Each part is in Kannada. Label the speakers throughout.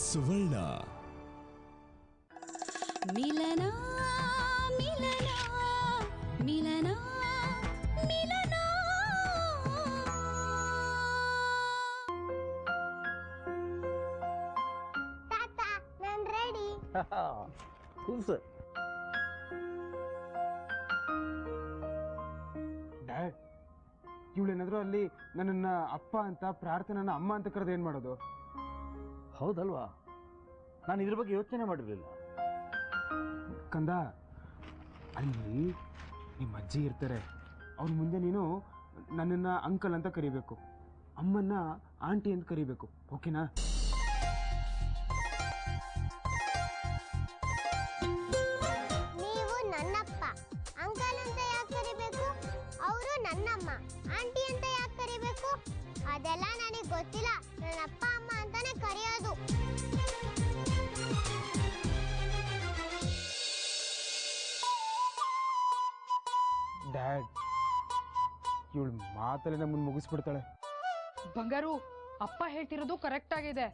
Speaker 1: ಸುವರ್ಣ.
Speaker 2: ಮಿಲನ ಮಿಲನ ಮಿಲನ ಮಿಲನ.
Speaker 3: ತಾತ ನಾನು ರೆಡಿ.
Speaker 4: ಡ್ಯಾಡ್, ಇವಳೇನಾದ್ರೂ ಅಲ್ಲಿ ನನ್ನನ್ನ ಅಪ್ಪ ಅಂತ ಪ್ರಾರ್ಥನನ ಅಮ್ಮ ಅಂತ ಕರೆದು ಏನ್ ಮಾಡೋದು?
Speaker 5: ಹೌದಲ್ವಾ, ನಾನು ಇದ್ರ ಬಗ್ಗೆ ಯೋಚನೆ ಮಾಡಿರಲಿಲ್ಲ.
Speaker 4: ಕಂದ, ಅಲ್ಲಿ ನಿಮ್ಮ ಅಜ್ಜಿ ಇರ್ತಾರೆ, ಅವ್ರ ಮುಂದೆ ನೀನು ನನ್ನನ್ನ ಅಂಕಲ್ ಅಂತ ಕರಿಬೇಕು, ಅಮ್ಮನ್ನ ಆಂಟಿ ಅಂತ ಕರಿಬೇಕು, ಓಕೆನಾ?
Speaker 3: ನೀವು ನನ್ನಪ್ಪ, ಅಂಕಲ್ ಅಂತ ಯಾಕೆ ಕರಿಬೇಕು? ಅವರು ನನ್ನಮ್ಮ, ಆಂಟಿ ಅಂತ ಯಾಕೆ ಕರಿಬೇಕು? ಅದೆಲ್ಲ ನನಗೆ ಗೊತ್ತಿಲ್ಲ. ನನ್ನ ಅಪ್ಪ ಅಮ್ಮ ಅಂತಾನೆ ಕರೆಯೋದು.
Speaker 4: ಡ್ಯಾಡ್, ಇವಳು ಮಾತಲ್ಲೇ ನಮ್ಮನ್ನು ಮುಗಿಸ್ಬಿಡ್ತಾಳೆ.
Speaker 6: ಬಂಗಾರು, ಅಪ್ಪ ಹೇಳ್ತಿರೋದು ಕರೆಕ್ಟ್ ಆಗಿದೆ.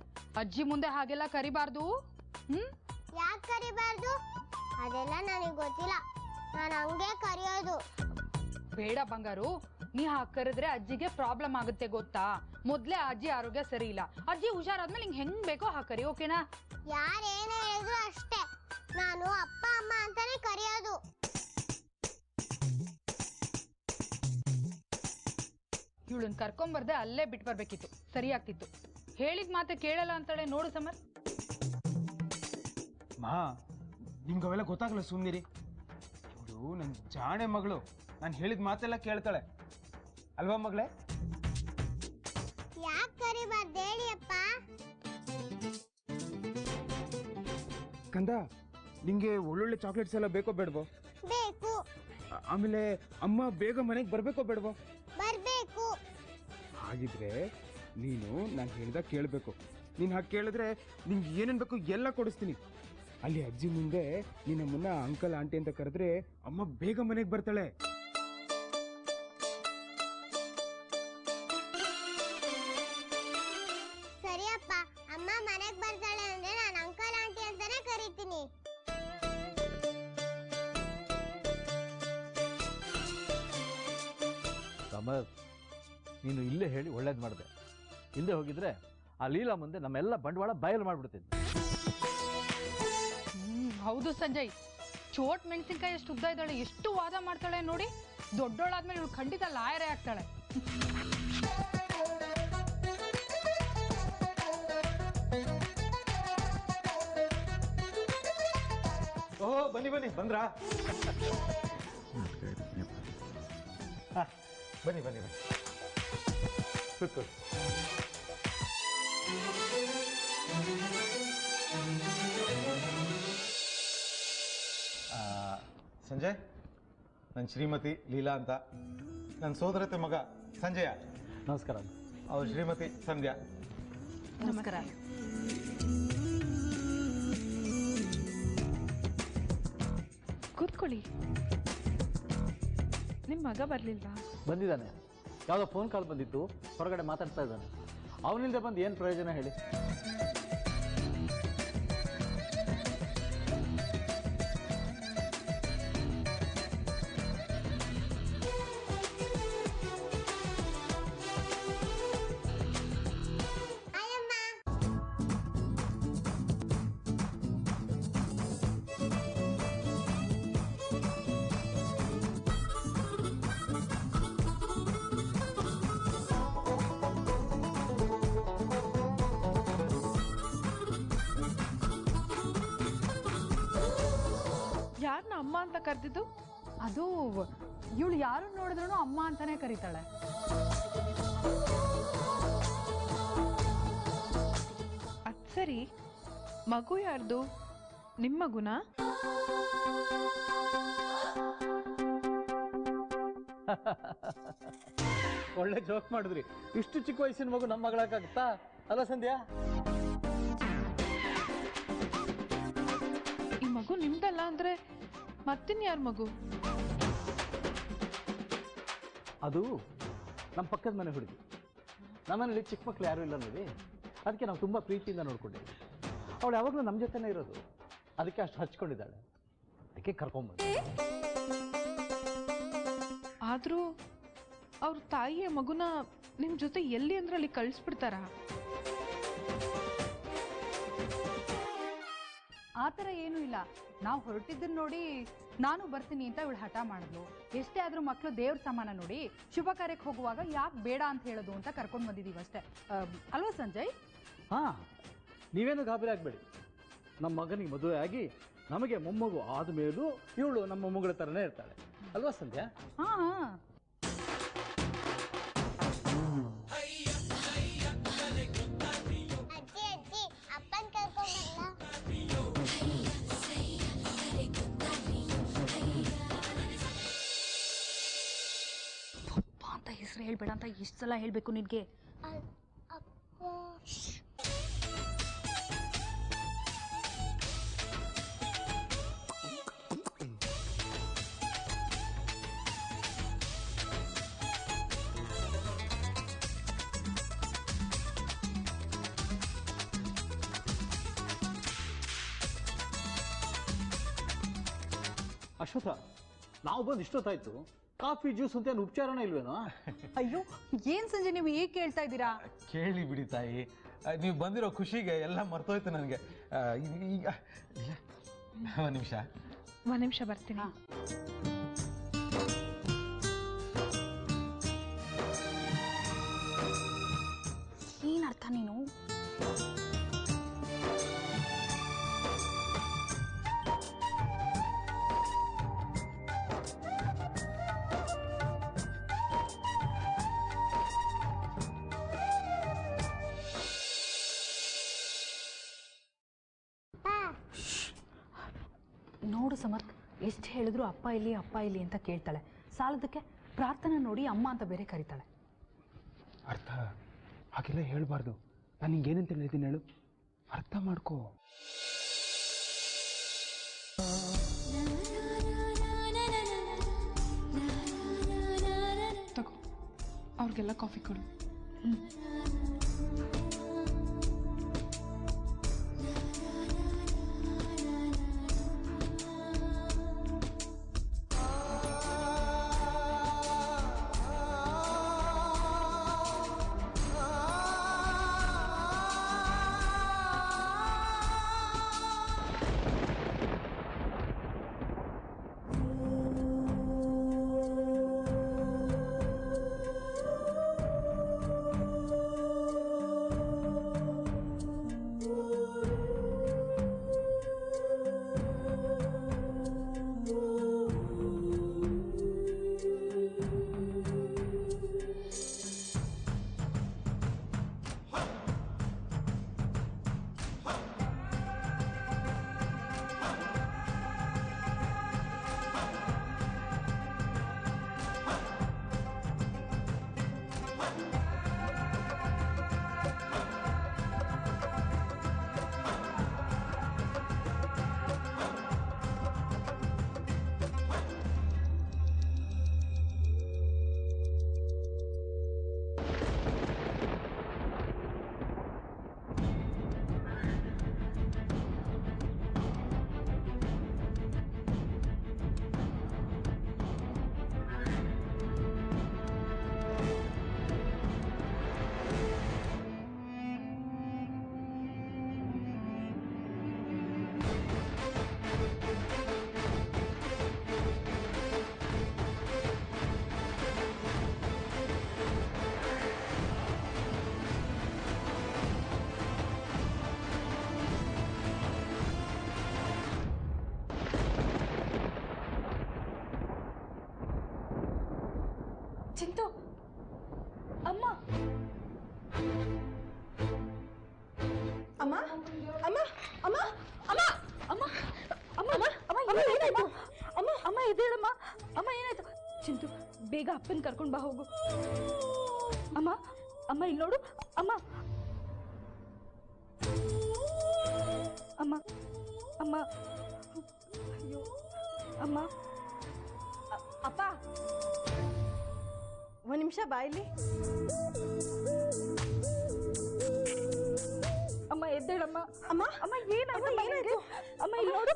Speaker 6: ಅಜ್ಜಿ ಮುಂದೆ ಹಾಗೆಲ್ಲ ಕರಿಬಾರ್ದು.
Speaker 3: ಯಾಕೆ ಕರಿಬಾರ್ದು? ಅದೆಲ್ಲ ನನಗೆ ಗೊತ್ತಿಲ್ಲ. ನಾನು ಹಂಗೆ ಕರೆಯೋದು.
Speaker 6: ಬೇಡ ಬಂಗಾರು, ನೀ ಹಾಗೆ ಕರೆದ್ರೆ ಅಜ್ಜಿಗೆ ಪ್ರಾಬ್ಲಮ್ ಆಗುತ್ತೆ ಗೊತ್ತಾ. ಮೊದ್ಲೇ ಅಜ್ಜಿ ಆರೋಗ್ಯ ಸರಿ ಇಲ್ಲ. ಅಜ್ಜಿ ಹುಷಾರಾದ್ಮೇಲೆ ನಿಂಗೆ ಹೆಂಗ್ ಬೇಕೋ ಹಾಗೆ ಕರಿ, ಓಕೆನಾ?
Speaker 3: ಯಾರೇನೇ ಹೇಳಿದ್ರು ಅಷ್ಟೇ, ನಾನು ಅಪ್ಪ ಅಮ್ಮ ಅಂತಾನೆ ಕರೆಯೋದು.
Speaker 6: ಇವಳನ್ನ ಕರ್ಕೊಂಬರ್ದೆ ಅಲ್ಲೇ ಬಿಟ್ಟು ಬರ್ಬೇಕಿತ್ತು, ಸರಿ ಆಗ್ತಿತ್ತು. ಹೇಳಿದ ಮಾತೆ ಕೇಳಲ್ಲ ಅಂತಾಳೆ ನೋಡು ಸಮರ್.
Speaker 4: ಮಾ, ನಿಮ್ಗೆ ಅವೆಲ್ಲ ಗೊತ್ತಾಗಲ್ಲ, ಸುಮ್ಮನಿರಿ. ಇವಳು ನನ್ನ ಜಾಣೆ ಮಗಳು, ನಾನು ಹೇಳಿದ ಮಾತೆಲ್ಲ ಕೇಳ್ತಾಳೆ ಅಲ್ವಾ ಮಗಳೇ?
Speaker 3: ಯಾಕೆ ಕರಿಬಾರ್ದು ಹೇಳಿ ಅಪ್ಪ?
Speaker 4: ಕಂದ, ನಿಂಗೆ ಒಳ್ಳೊಳ್ಳೆ ಚಾಕ್ಲೇಟ್ಸ್ ಎಲ್ಲ ಬೇಕೋ ಬೇಡವೋ?
Speaker 3: ಬೇಕು.
Speaker 4: ಆಮೇಲೆ ಅಮ್ಮ ಬೇಗ ಮನೆಗೆ ಬರ್ಬೇಕೋ ಬೇಡವೋ?
Speaker 3: ಬರ್ಬೇಕು.
Speaker 4: ಹಾಗಿದ್ರೆ ನೀನು ನಾನು ಹೇಳ್ದಾಗ ಕೇಳಬೇಕು. ನೀನು ಹಾಗೆ ಕೇಳಿದ್ರೆ ನಿಂಗೆ ಏನೇನು ಬೇಕು ಎಲ್ಲ ಕೊಡಿಸ್ತೀನಿ. ಅಲ್ಲಿ ಅಜ್ಜಿ ಮುಂದೆ ನಿನ್ನಮ್ಮನ್ನ ಅಂಕಲ್ ಆಂಟಿ ಅಂತ ಕರೆದ್ರೆ ಅಮ್ಮ ಬೇಗ ಮನೆಗೆ ಬರ್ತಾಳೆ.
Speaker 3: ಸರಿಯಪ್ಪ, ಅಮ್ಮ ಮನೆಗೆ ಬರ್ತಾಳೆ ಅಂದ್ರೆ ನಾನು ಅಂಕಲ್ ಆಂಟಿ ಅಂತಾನೆ ಕರಿತೀನಿ.
Speaker 5: ಸಮರ್, ನೀನು ಇಲ್ಲೇ ಹೇಳಿ ಒಳ್ಳೇದು ಮಾಡಿದೆ. ಇಲ್ಲದೆ ಹೋಗಿದ್ರೆ ಆ ಲೀಲಾ ಮುಂದೆ ನಮ್ಮೆಲ್ಲ ಬಂಡವಾಳ ಬಯಲು ಮಾಡ್ಬಿಡ್ತಿದ್ದೆ.
Speaker 6: ಹೌದು ಸಂಜಯ್, ಚೋಟ್ ಮೆಣಸಿನ್ಕಾಯಿ ಎಷ್ಟು ಉದ್ದ ಇದ್ದಾಳೆ, ಎಷ್ಟು ವಾದ ಮಾಡ್ತಾಳೆ ನೋಡಿ. ದೊಡ್ಡೋಳಾದ್ಮೇಲೆ ಇವಳು ಖಂಡಿತ ಲಾಯರೇ ಆಗ್ತಾಳೆ.
Speaker 5: ಓಹೋ, ಬನ್ನಿ ಬನ್ನಿ, ಬಂದ್ರಾ? ಬನ್ನಿ ಬನ್ನಿ ಬನ್ನಿ, ಕೂತ್ಕೊಳ್ಳಿ.
Speaker 7: ಸಂಜಯ್, ನನ್ನ ಶ್ರೀಮತಿ ಲೀಲಾ ಅಂತ, ನನ್ನ ಸೋದರತೆ ಮಗ ಸಂಜಯ.
Speaker 5: ನಮಸ್ಕಾರ.
Speaker 7: ಅವ್ರ ಶ್ರೀಮತಿ ಸಂಧ್ಯಾ.
Speaker 6: ನಮಸ್ಕಾರ.
Speaker 8: ಕೂತ್ಕೊಳ್ಳಿ. ನಿಮ್ಮ ಮಗ ಬರ್ಲಿಲ್ವಾ?
Speaker 5: ಬಂದಿದ್ದಾನೆ, ಯಾವುದೋ ಫೋನ್ ಕಾಲ್ ಬಂದಿತ್ತು, ಹೊರಗಡೆ ಮಾತಾಡ್ತಾ ಇದ್ದಾನೆ. ಅವನಿಲ್ಲದೆ ಬಂದು ಏನು ಪ್ರಯೋಜನ ಹೇಳಿ?
Speaker 8: ಯಾರನ್ನ ಅಮ್ಮ ಅಂತ ಕರೆದಿದ್ದು?
Speaker 6: ಅದು ಇವಳು ಯಾರು ನೋಡಿದ್ರು ಅಮ್ಮ ಅಂತಾನೆ ಕರೀತಾಳೆ.
Speaker 8: ಅದ್ ಸರಿ, ಮಗು ಯಾರ್ದು? ನಿಮ್ಮ ಮಗುನಾ?
Speaker 5: ಒಳ್ಳೆ ಜೋಕ್ ಮಾಡಿದ್ರಿ. ಇಷ್ಟು ಚಿಕ್ಕ ವಯಸ್ಸಿನ ಮಗು ನಮ್ಮ ಮಗಳಾಗುತ್ತಾ ಅಲ್ಲ ಸಂಧ್ಯಾ?
Speaker 8: ಈ ಮಗು ನಿಮ್ದಲ್ಲ ಅಂದ್ರೆ ಮತ್ತಿನ್ಯಾರ ಮಗು?
Speaker 5: ಅದು ನಮ್ಮ ಪಕ್ಕದ ಮನೆ ಹುಡುಗಿ. ನಮ್ಮನೇಲಿ ಚಿಕ್ಕ ಮಕ್ಳು ಯಾರು ಇಲ್ಲ ನೋಡಿ, ಅದಕ್ಕೆ ನಾವು ತುಂಬ ಪ್ರೀತಿಯಿಂದ ನೋಡ್ಕೊಂಡಿದ್ವಿ. ಅವಳು ಯಾವಾಗಲೂ ನಮ್ಮ ಜೊತೆನೇ ಇರೋದು, ಅದಕ್ಕೆ ಅಷ್ಟು ಹಚ್ಕೊಂಡಿದ್ದಾಳೆ, ಅದಕ್ಕೆ ಕರ್ಕೊಂಬಂದು.
Speaker 8: ಆದರೂ ಅವ್ರ ತಾಯಿಯ ಮಗುನ ನಿಮ್ಮ ಜೊತೆ ಎಲ್ಲಿ ಅಂದ್ರೆ ಅಲ್ಲಿ ಕಳಿಸ್ಬಿಡ್ತಾರಾ?
Speaker 6: ಆ ಥರ ಏನೂ ಇಲ್ಲ. ನಾವು ಹೊರಟಿದ್ದನ್ನು ನೋಡಿ ನಾನು ಬರ್ತೀನಿ ಅಂತ ಇವಳು ಹಠ ಮಾಡಿದ್ಲು. ಎಷ್ಟೇ ಆದರೂ ಮಕ್ಕಳು ದೇವ್ರ ಸಮಾನ ನೋಡಿ, ಶುಭ ಕಾರ್ಯಕ್ಕೆ ಹೋಗುವಾಗ ಯಾಕೆ ಬೇಡ ಅಂತ ಹೇಳೋದು ಅಂತ ಕರ್ಕೊಂಡು ಬಂದಿದ್ದೀವಿ ಅಷ್ಟೇ, ಅಲ್ವಾ ಸಂಜಯ್?
Speaker 5: ಹಾಂ, ನೀವೇನು ಗಾಬರಿ ಆಗಬೇಡಿ. ನಮ್ಮ ಮಗನಿಗೆ ಮದುವೆ ಆಗಿ ನಮಗೆ ಮೊಮ್ಮಗು ಆದಮೇಲೂ ಇವಳು ನಮ್ಮ ಮೊಮ್ಮಗಳ ಥರನೇ ಇರ್ತಾಳೆ, ಅಲ್ವಾ ಸಂಧ್ಯಾ?
Speaker 6: ಹಾಂ ಹಾಂ.
Speaker 3: ಅಜ್ಜಿ ಅಜ್ಜಿ ಅಪ್ಪನ್ ಕರ್ಕೊಂಡ್ಬಲ್ಲ.
Speaker 6: ಪಪ್ಪ ಅಂತ ಹೆಸರು ಹೇಳ್ಬೇಡ ಅಂತ ಎಷ್ಟು ಸಲ ಹೇಳಬೇಕು ನಿನಗೆ?
Speaker 3: ಅಪ್ಪ
Speaker 5: ಅಶ್ವಥ, ನಾವು ಬಂದು ಇಷ್ಟೊತ್ತಾಯ್ತು, ಕಾಫಿ ಜ್ಯೂಸ್ ಅಂತ ಏನು ಉಪಚಾರನೇ ಇಲ್ವೇನೋ?
Speaker 6: ಅಯ್ಯೋ, ಏನು ಸಂಜಯ್ ನೀವು ಈಗ ಕೇಳ್ತಾ ಇದ್ದೀರಾ?
Speaker 7: ಕೇಳಿ ಬಿಡಿ ತಾಯಿ, ನೀವು ಬಂದಿರೋ ಖುಷಿಗೆ ಎಲ್ಲ ಮರ್ತೋಯ್ತು ನನಗೆ. ಈಗ ಒಂದು ನಿಮಿಷ.
Speaker 8: ಒಂದು ನಿಮಿಷ ಬರ್ತೀನಿ.
Speaker 6: ಏನು ಅರ್ಥ ನೀನು? ನೋಡು ಸಮರ್ಥ್, ಎಷ್ಟು ಹೇಳಿದ್ರು ಅಪ್ಪ ಇಲ್ಲಿ ಅಂತ ಕೇಳ್ತಾಳೆ. ಸಾಲದಕ್ಕೆ ಪ್ರಾರ್ಥನಾ ನೋಡಿ ಅಮ್ಮ ಅಂತ ಬೇರೆ ಕರೀತಾಳೆ.
Speaker 4: ಅರ್ಥ ಹಾಗೆಲ್ಲ ಹೇಳ್ಬಾರ್ದು. ನಾನು ಹಿಂಗೇನಂತ ಹೇಳಿದ್ದೀನಿ ಹೇಳು, ಅರ್ಥ ಮಾಡ್ಕೋ.
Speaker 8: ತಗೋ, ಅವ್ರಿಗೆಲ್ಲ ಕಾಫಿ ಕೊಡು.
Speaker 6: ಚಿಂತು, ಅಮ್ಮ
Speaker 8: ಅಮ್ಮ ಅಮ್ಮ ಅಮ್ಮ ಅಮ್ಮ
Speaker 6: ಅಮ್ಮ ಅಮ್ಮ ಅಮ್ಮ ಏನಾಯ್ತು? ಅಮ್ಮ ಅಮ್ಮ ಎದ್ದೇಳಮ್ಮ. ಅಮ್ಮ ಏನಾಯ್ತು? ಚಿಂತು, ಬೇಗ ಅಪ್ಪನ ಕರ್ಕೊಂಡು ಬಾ, ಹೋಗು. ಅಮ್ಮ ಅಮ್ಮ ಇಲ್ಲಿ ನೋಡು. ಅಮ್ಮ ಅಮ್ಮ ಅಮ್ಮ ಅಯ್ಯೋ ಅಮ್ಮ. ಅಪ್ಪ, ಒಂದು ನಿಮಿಷ ಬಾಯಿಲಿ. ಅಮ್ಮ ಎದ್ದೇಳಮ್ಮ.
Speaker 8: ಅಮ್ಮ ಅಮ್ಮ ಏನಾಯ್ತು ಅಮ್ಮ ಇಲ್ಲಿ ನೋಡು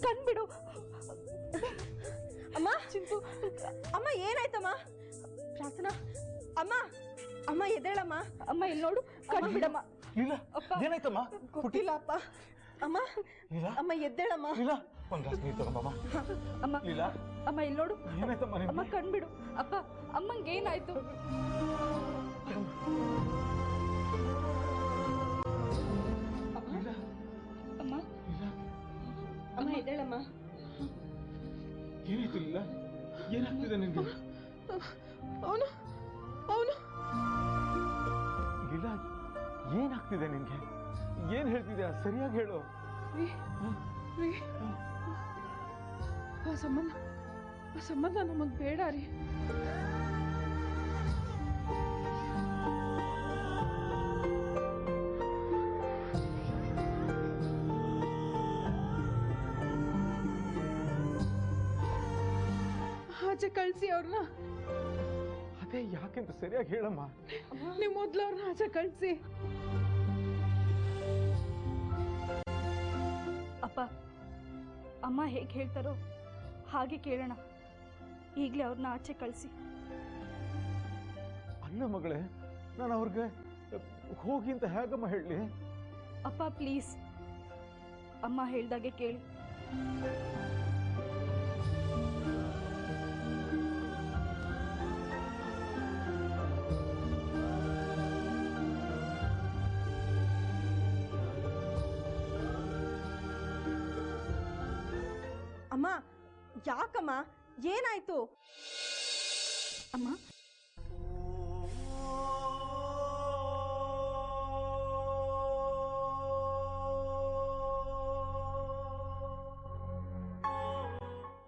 Speaker 8: ಕಣ್ಬಿಡು ಅಮ್ಮ ಚಿಂತು ಅಮ್ಮ ಏನಾಯ್ತಮ್ಮ ಪ್ರಾರ್ಥನಾ ಅಮ್ಮ ಅಮ್ಮ ಎದ್ದೇಳಮ್ಮ ಅಮ್ಮ ಇಲ್ಲಿ ನೋಡು ಕಣ್ಬಿಡಮ್ಮ
Speaker 7: ಇಲ್ಲ ಏನಾಯ್ತಮ್ಮ
Speaker 8: ಗೊತ್ತಿಲ್ಲ ಅಪ್ಪ ಅಮ್ಮ ಅಮ್ಮ ಎದ್ದೇಳಮ್ಮ
Speaker 7: ಇಲ್ಲ ಒಂದು ಗ್ಲಾಸ್ ನೀರು ತಗೊಂಬಮ್ಮ
Speaker 8: ಅಮ್ಮ
Speaker 7: ಇಲ್ಲ
Speaker 8: ಅಮ್ಮ ಇಲ್ಲಿ ನೋಡು
Speaker 7: ಏನಾಯ್ತಮ್ಮ
Speaker 8: ಅಮ್ಮ ಕಣ್ಬಿಡು ಅಪ್ಪ ಅಮ್ಮಂಗೆ ಏನಾಯ್ತು ಅಮ್ಮ ಅಮ್ಮ ಎದ್ದೇಳಮ್ಮ
Speaker 4: ಏನಾಯ್ತು ಇಲ್ಲ ಏನಾಗ್ತಿದೆ ನಿನ್ಗೆ
Speaker 8: ಅವನು ಅವನು
Speaker 7: ಇಲ್ಲ ಏನಾಗ್ತಿದೆ ನಿನ್ಗೆ ಏನ್ ಹೇಳ್ತಿದ್ಯಾ ಸರಿಯಾಗಿ ಹೇಳು
Speaker 8: ಆ ಸಂಬಂಧ ನಮಗ್ ಬೇಡ ರೀ ಆಚೆ ಕಳ್ಸಿ ಅವ್ರನ್ನ
Speaker 7: ಅದೇ ಯಾಕೆಂತ ಸರಿಯಾಗಿ ಹೇಳಮ್ಮ
Speaker 8: ನೀವು ಮೊದ್ಲು ಅವ್ರನ್ನ ಆಚೆ ಕಳ್ಸಿ
Speaker 1: ಅಪ್ಪ ಅಮ್ಮ ಹೇಗೆ ಹೇಳ್ತಾರೋ ಹಾಗೆ ಕೇಳೋಣ ಈಗಲೇ ಅವ್ರನ್ನ ಆಚೆ ಕಳಿಸಿ
Speaker 7: ಅಲ್ಲ ಮಗಳೇ ನಾನು ಅವ್ರಿಗೆ ಹೋಗಿ ಅಂತ ಹೇಗಮ್ಮ ಹೇಳಲಿ
Speaker 1: ಅಪ್ಪ ಪ್ಲೀಸ್ ಅಮ್ಮ ಹೇಳ್ದಾಗೆ ಕೇಳಿ
Speaker 8: ಅಮ್ಮ ಯಾಕಮ್ಮ ಏನಾಯ್ತು
Speaker 1: ಅಮ್ಮ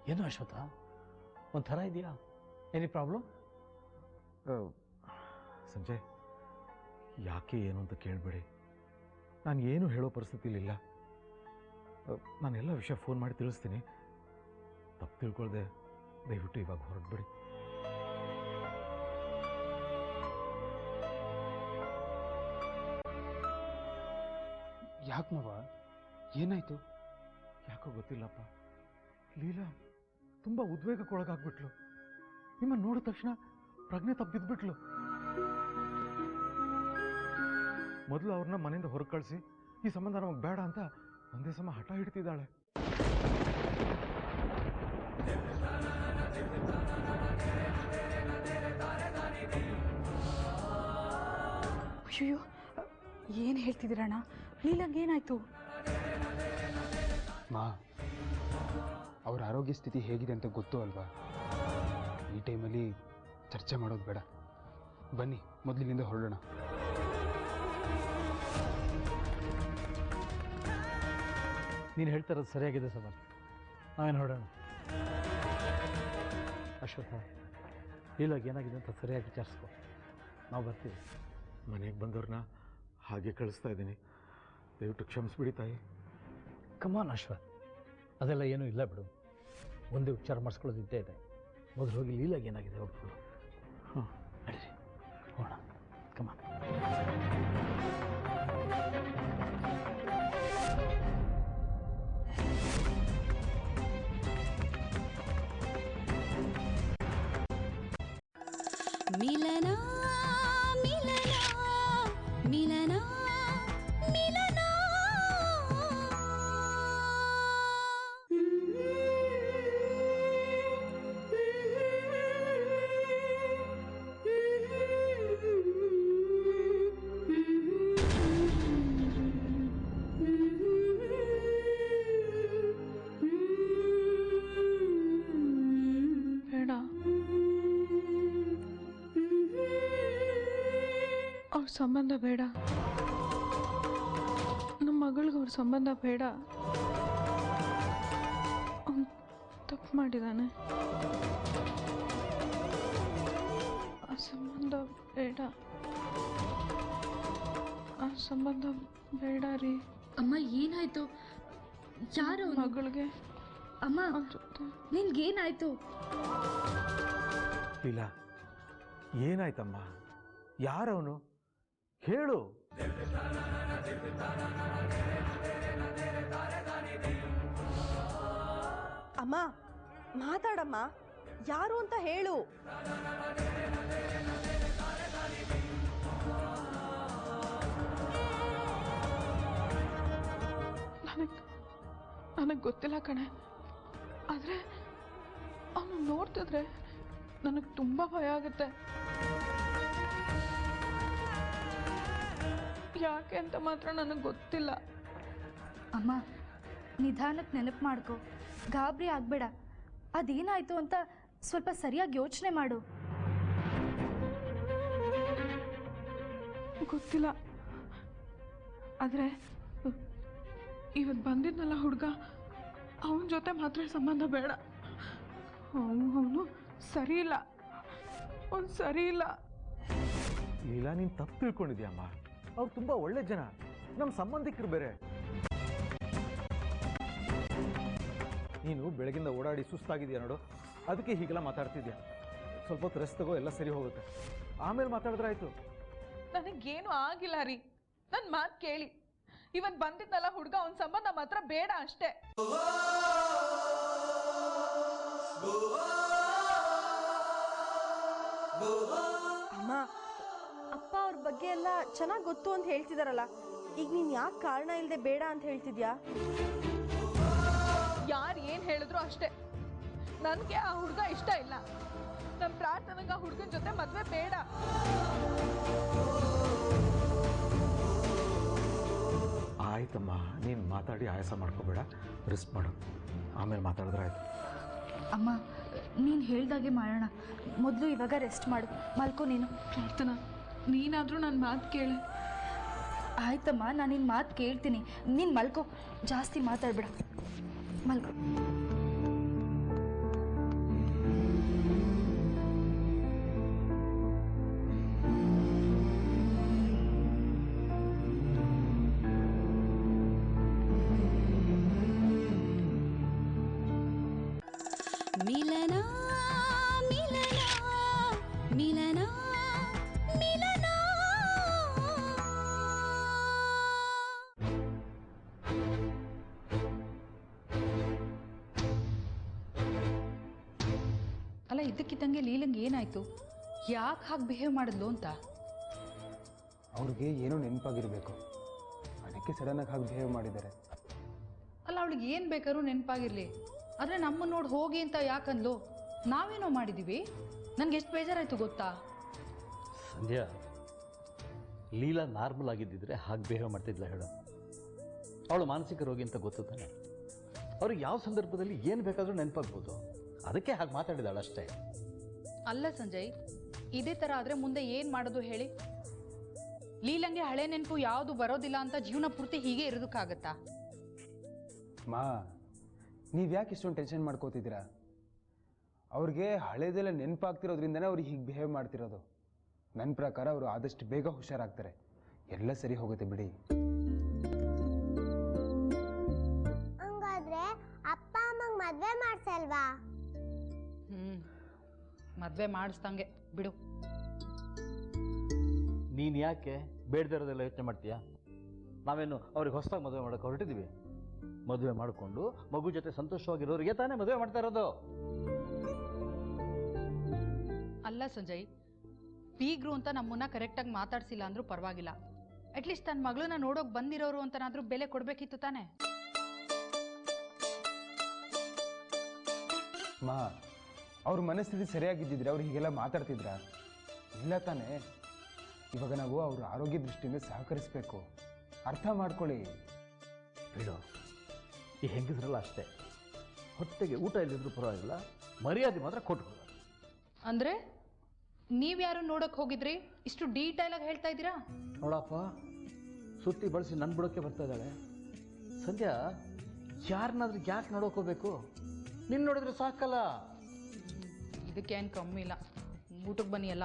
Speaker 5: ಏನು ಅಶ್ವಥ ಒಂಥರ ಇದೆಯಾ ಎನಿ ಪ್ರಾಬ್ಲಮ್
Speaker 7: ಸಂಜಯ್ ಯಾಕೆ ಏನು ಅಂತ ಕೇಳಬೇಡಿ ನಾನು ಏನು ಹೇಳೋ ಪರಿಸ್ಥಿತಿಲಿಲ್ಲ ನಾನೆಲ್ಲ ವಿಷಯ ಫೋನ್ ಮಾಡಿ ತಿಳಿಸ್ತೀನಿ ತಪ್ಪು ತಿಳ್ಕೊಳ್ದೆ ದಯವಿಟ್ಟು ಇವಾಗ ಹೊರಟ್ಬಿಡಿ
Speaker 4: ಯಾಕೆ ಮವ ಏನಾಯ್ತು
Speaker 7: ಯಾಕೋ ಗೊತ್ತಿಲ್ಲಪ್ಪ ಲೀಲಾ ತುಂಬ ಉದ್ವೇಗಕ್ಕೊಳಗಾಗ್ಬಿಟ್ಲು ನಿಮ್ಮನ್ನು ನೋಡಿದ ತಕ್ಷಣ ಪ್ರಜ್ಞೆ ತಪ್ಪಿದ್ಬಿಟ್ಲು ಮೊದಲು ಅವ್ರನ್ನ ಮನೆಯಿಂದ ಹೊರಗೆ ಕಳಿಸಿ ಈ ಸಂಬಂಧ ನಮಗೆ ಬೇಡ ಅಂತ ಒಂದೇ ಸಮ ಹಠ ಹಿಡ್ತಿದ್ದಾಳೆ
Speaker 6: ಅಯ್ಯೋ ಏನು ಹೇಳ್ತಿದ್ದೀರಣ್ಣ ಲೀಲಾಂಗೆ ಏನಾಯ್ತು
Speaker 4: ಮಾ ಅವ್ರ ಆರೋಗ್ಯ ಸ್ಥಿತಿ ಹೇಗಿದೆ ಅಂತ ಗೊತ್ತು ಅಲ್ವಾ ಈ ಟೈಮಲ್ಲಿ ಚರ್ಚೆ ಮಾಡೋದು ಬೇಡ ಬನ್ನಿ ಮೊದಲಿನಿಂದ ಹೊರಡೋಣ
Speaker 5: ನೀನು ಹೇಳ್ತಾ ಇರೋದು ಸರಿಯಾಗಿದೆ ಸಮರ್ ನಾವೇನು ಹೊರಡೋಣ ಅಶ್ವಥ ಲೀಲಾಗ ಏನಾಗಿದೆ ಅಂತ ಸರಿಯಾಗಿ ವಿಚಾರಿಸ್ಕೊ ನಾವು ಬರ್ತೀವಿ
Speaker 7: ಮನೆಗೆ ಬಂದವ್ರನ್ನ ಹಾಗೆ ಕಳಿಸ್ತಾ ಇದ್ದೀನಿ ದಯವಿಟ್ಟು ಕ್ಷಮಿಸ್ಬಿಡಿ ತಾಯಿ
Speaker 5: ಕಮಾನ್ ಅಶ್ವಥ್ ಅದೆಲ್ಲ ಏನೂ ಇಲ್ಲ ಬಿಡು ಒಂದೇ ಉಪಚಾರ ಮಾಡಿಸ್ಕೊಳ್ಳೋದು ಇದ್ದೇ ಇದೆ ಮೊದಲು ಹೋಗಿ ಲೀಲಾಗ ಏನಾಗಿದೆ ಹೋಗ್ಬಿಡು ಹಾಂ ನಡೀರಿ ಹೋಗೋಣ ಕಮಾನ್
Speaker 2: ಮಿಲನ ಮಿಲನ ಮಿಲನ ಮಿಲನ
Speaker 8: ಬೇಡ ಅವ್ರ ಸಂಬಂಧ ಬೇಡ ನಮ್ಮ ಮಗಳಿಗೆ ಅವ್ರ ಸಂಬಂಧ ಬೇಡ ಅವ್ನು ತಪ್ಪು ಮಾಡಿದಾನೆ ಆ ಸಂಬಂಧ ಬೇಡ ಆ ಸಂಬಂಧ ಬೇಡ ರೀ
Speaker 1: ಅಮ್ಮ ಏನಾಯ್ತು ಯಾರು
Speaker 8: ಮಗಳಿಗೆ
Speaker 1: ಅಮ್ಮ ನಿನ್ಗೇನಾಯ್ತು
Speaker 7: ಇಲ್ಲ ಏನಾಯ್ತಮ್ಮ ಯಾರವನು ಹೇಳು
Speaker 8: ಅಮ್ಮ ಮಾತಾಡಮ್ಮ, ಯಾರು ಅಂತ ಹೇಳು.
Speaker 9: ನನಗೆ ಗೊತ್ತಿಲ್ಲ ಕಣೆ, ಆದರೆ ಅವನು ನೋಡ್ತಿದ್ರೆ ನನಗೆ ತುಂಬ ಭಯ ಆಗುತ್ತೆ. ಯಾಕೆ ಅಂತ ಮಾತ್ರ ನನಗೆ ಗೊತ್ತಿಲ್ಲ.
Speaker 1: ಅಮ್ಮ, ನಿಧಾನಕ್ಕೆ ನೆನಪು ಮಾಡ್ಕೊ, ಗಾಬರಿ ಆಗಬೇಡ. ಅದೇನಾಯಿತು ಅಂತ ಸ್ವಲ್ಪ ಸರಿಯಾಗಿ ಯೋಚನೆ ಮಾಡು.
Speaker 9: ಗೊತ್ತಿಲ್ಲ, ಆದರೆ ಇವತ್ತು ಬಂದಿದ್ನಲ್ಲ ಹುಡುಗ, ಅವನ ಜೊತೆ ಮಾತ್ರ ಸಂಬಂಧ ಬೇಡ. ಅವನು ಸರಿ ಇಲ್ಲ, ಅವನು ಸರಿ ಇಲ್ಲ.
Speaker 7: ಲೀಲಾ, ನೀನು ತಪ್ಪು ತಿಳ್ಕೊಂಡಿದ್ಯಮ್ಮ. ಅವ್ರು ತುಂಬ ಒಳ್ಳೆ ಜನ, ನಮ್ಮ ಸಂಬಂಧಿಕರು ಬೇರೆ. ನೀನು ಬೆಳಗಿಂದ ಓಡಾಡಿ ಸುಸ್ತಾಗಿದೆಯಾ ನೋಡು, ಅದಕ್ಕೆ ಹೀಗೆಲ್ಲ ಮಾತಾಡ್ತಿದ್ಯಾ. ಸ್ವಲ್ಪ ಹೊತ್ತು ರೆಸ್ಟ್ ತಗೋ, ಎಲ್ಲ ಸರಿ ಹೋಗುತ್ತೆ. ಆಮೇಲೆ ಮಾತಾಡಿದ್ರೆ ಆಯಿತು.
Speaker 9: ನನಗೇನು ಆಗಿಲ್ಲ ರೀ, ನನ್ನ ಮಾತು ಕೇಳಿ. ಇವತ್ತು ಬಂದಿದ್ನಲ್ಲ ಹುಡುಗ, ಅವನ ಸಂಬಂಧ ಮಾತ್ರ ಬೇಡ ಅಷ್ಟೇ.
Speaker 8: ಅಮ್ಮ, ಅಪ್ಪ ಅವ್ರ ಬಗ್ಗೆ ಎಲ್ಲ ಚೆನ್ನಾಗಿ ಗೊತ್ತು ಅಂತ ಹೇಳ್ತಿದಾರಲ್ಲ, ಈಗ ನೀನು ಯಾಕೆ ಕಾರಣ ಇಲ್ಲದೆ ಬೇಡ ಅಂತ ಹೇಳ್ತಿದ್ಯಾ?
Speaker 9: ಯಾರು ಏನು ಹೇಳಿದ್ರು ಅಷ್ಟೇ, ನನಗೆ ಆ ಹುಡುಗ ಇಷ್ಟ ಇಲ್ಲ. ನಮ್ಮ ಪ್ರಾರ್ಥನೆಗೆ ಆ ಹುಡುಗನ ಜೊತೆ ಮದುವೆ ಬೇಡ.
Speaker 7: ಆಯ್ತಮ್ಮ, ನೀನು ಮಾತಾಡಿ ಆಯಾಸ ಮಾಡ್ಕೋಬೇಡ, ರೆಸ್ಟ್ ಮಾಡು, ಆಮೇಲೆ ಮಾತಾಡಿದ್ರೆ ಆಯ್ತು.
Speaker 1: ಅಮ್ಮ, ನೀನು ಹೇಳ್ದಾಗೆ ಮಾಡೋಣ. ಮೊದಲು ಇವಾಗ ರೆಸ್ಟ್ ಮಾಡು, ಮಲ್ಕೋ ನೀನು.
Speaker 9: ಪ್ರಾರ್ಥನಾ, ನೀನಾದರೂ ನನ್ನ ಮಾತು ಕೇಳು.
Speaker 1: ಆಯ್ತಮ್ಮ, ನಾನು ನಿನ್ನ ಮಾತು ಕೇಳ್ತೀನಿ. ನೀನು ಮಲ್ಕೋ, ಜಾಸ್ತಿ ಮಾತಾಡ್ಬೇಡ, ಮಲ್ಕೋ.
Speaker 2: ಮಿಲನ ಮಿಲನ ಮಿಲನ ಮಿಲನ.
Speaker 6: ಅಲ್ಲ, ಇದ್ದಕ್ಕಿದ್ದಂಗೆ ಲೀಲಂಗೆ ಏನಾಯ್ತು? ಯಾಕೆ ಹಾಗೆ ಬಿಹೇವ್ ಮಾಡಿದ್ಲು ಅಂತ?
Speaker 4: ಅವ್ರಿಗೆ ಏನೋ ನೆನಪಾಗಿರಬೇಕು, ಅದಕ್ಕೆ ಸಡನ್ನಾಗಿ ಹಾಗೆ ಬಿಹೇವ್ ಮಾಡಿದ್ದಾರೆ.
Speaker 6: ಅಲ್ಲ, ಅವಳಿಗೆ ಏನು ಬೇಕಾದ್ರೂ ನೆನಪಾಗಿರಲಿ, ಆದರೆ ನಮ್ಮ ನೋಡಿ ಹೋಗಿ ಅಂತ ಯಾಕಂದ್ಲು? ನಾವೇನೋ ಮಾಡಿದ್ದೀವಿ. ನನಗೆ ಎಷ್ಟು ಬೇಜಾರಾಯಿತು ಗೊತ್ತಾ?
Speaker 5: ಸಂಧ್ಯಾ, ಲೀಲಾ ನಾರ್ಮಲ್ ಆಗಿದ್ದಿದ್ರೆ ಹಾಗೆ ಬಿಹೇವ್ ಮಾಡ್ತಿದ್ಲ ಹೇಳು? ಅವಳು ಮಾನಸಿಕ ರೋಗಿ ಅಂತ ಗೊತ್ತು ತಾನೆ. ಅವ್ರಿಗೆ ಯಾವ ಸಂದರ್ಭದಲ್ಲಿ ಏನು ಬೇಕಾದರೂ ನೆನಪಾಗ್ಬೋದು, ಅದಕ್ಕೆ ಹಾಗೆ ಮಾತಾಡಿದಾಳು ಅಷ್ಟೇ.
Speaker 6: ಅಲ್ಲ ಸಂಜಯ್, ಇದೇ ಥರ ಆದರೆ ಮುಂದೆ ಏನು ಮಾಡೋದು ಹೇಳಿ? ಲೀಲಂಗೆ ಹಳೆ ನೆನಪು ಯಾವುದು ಬರೋದಿಲ್ಲ ಅಂತ ಜೀವನ ಪೂರ್ತಿ ಹೀಗೆ ಇರೋದಕ್ಕಾಗತ್ತಾ?
Speaker 4: ಮಾ, ನೀವು ಯಾಕೆ ಇಷ್ಟೊಂದು ಟೆನ್ಷನ್ ಮಾಡ್ಕೋತಿದ್ದೀರಾ? ಅವ್ರಿಗೆ ಹಳೇದೆಲ್ಲ ನೆನಪಾಗ್ತಿರೋದ್ರಿಂದನೇ ಅವ್ರಿಗೆ ಹೀಗೆ ಬಿಹೇವ್ ಮಾಡ್ತಿರೋದು. ನನ್ನ ಪ್ರಕಾರ ಅವರು ಆದಷ್ಟು ಬೇಗ ಹುಷಾರಾಗ್ತಾರೆ, ಎಲ್ಲ ಸರಿ ಹೋಗುತ್ತೆ ಬಿಡಿ.
Speaker 3: ಹಂಗಾದ್ರೆ ಅಪ್ಪ ಅಮ್ಮಂಗೆ ಮದುವೆ ಮಾಡ್ಸಲ್ವಾ?
Speaker 6: ಮದುವೆ ಮಾಡಿಸ್ದಂಗೆ ಬಿಡು.
Speaker 5: ನೀನು ಯಾಕೆ ಬೇಡದಿರೋದೆಲ್ಲ ಯೋಚನೆ ಮಾಡ್ತೀಯಾ? ನಾವೇನು ಅವ್ರಿಗೆ ಹೊಸದಾಗಿ ಮದುವೆ ಮಾಡೋಕ್ಕೆ ಹೊರಟಿದ್ದೀವಿ? ಮದುವೆ ಮಾಡಿಕೊಂಡು ಮಗು ಜೊತೆ ಸಂತೋಷವಾಗಿರೋರಿಗೆ ತಾನೇ ಮದುವೆ ಮಾಡ್ತಾ ಇರೋದು.
Speaker 6: ಅಲ್ಲ ಸಂಜಯ್, ಬೀಗ್ರು ಅಂತ ನಮ್ಮನ್ನ ಕರೆಕ್ಟಾಗಿ ಮಾತಾಡ್ಸಿಲ್ಲ ಅಂದ್ರೂ ಪರವಾಗಿಲ್ಲ, ಅಟ್ಲೀಸ್ಟ್ ತನ್ನ ಮಗಳನ್ನ ನೋಡೋಕೆ ಬಂದಿರೋರು ಅಂತನಾದ್ರೂ ಬೆಲೆ ಕೊಡಬೇಕಿತ್ತು ತಾನೆ.
Speaker 4: ಮಾ, ಅವ್ರ ಮನಸ್ಥಿತಿ ಸರಿಯಾಗಿದ್ದಿದ್ರೆ ಅವ್ರು ಹೀಗೆಲ್ಲ ಮಾತಾಡ್ತಿದ್ರ? ಇಲ್ಲ ತಾನೇ. ಇವಾಗ ನಾವು ಅವ್ರ ಆರೋಗ್ಯ ದೃಷ್ಟಿಯಿಂದ ಸಹಕರಿಸಬೇಕು, ಅರ್ಥ ಮಾಡ್ಕೊಳ್ಳಿ.
Speaker 5: ಬಿಡು, ಈ ಹೆಂಗಸ್ರಲ್ಲ ಅಷ್ಟೇ, ಹೊಟ್ಟೆಗೆ ಊಟ ಇಲ್ಲದಿದ್ರು ಪರವಾಗಿಲ್ಲ, ಮರ್ಯಾದೆ ಮಾತ್ರ ಕೊಟ್ಟು.
Speaker 6: ಅಂದರೆ ನೀವ್ಯಾರು ನೋಡೋಕೆ ಹೋಗಿದ್ರಿ? ಇಷ್ಟು ಡೀಟೇಲಾಗಿ ಹೇಳ್ತಾ ಇದ್ದೀರಾ?
Speaker 5: ನೋಡಪ್ಪ, ಸುತ್ತಿ ಬಳಸಿ ನನ್ನ ಬಿಡೋಕ್ಕೆ ಬರ್ತಾ ಇದ್ದಾಳೆ. ಸಂಧ್ಯಾ, ಯಾರನ್ನಾದ್ರೂ ಯಾಕೆ ನೋಡೋಕೆ ಹೋಗ್ಬೇಕು? ನಿನ್ನ ನೋಡಿದ್ರೆ ಸಾಕಲ್ಲ.
Speaker 6: ಇದಕ್ಕೇನು ಕಮ್ಮಿ ಇಲ್ಲ. ಊಟಕ್ಕೆ ಬನ್ನಿ ಎಲ್ಲ.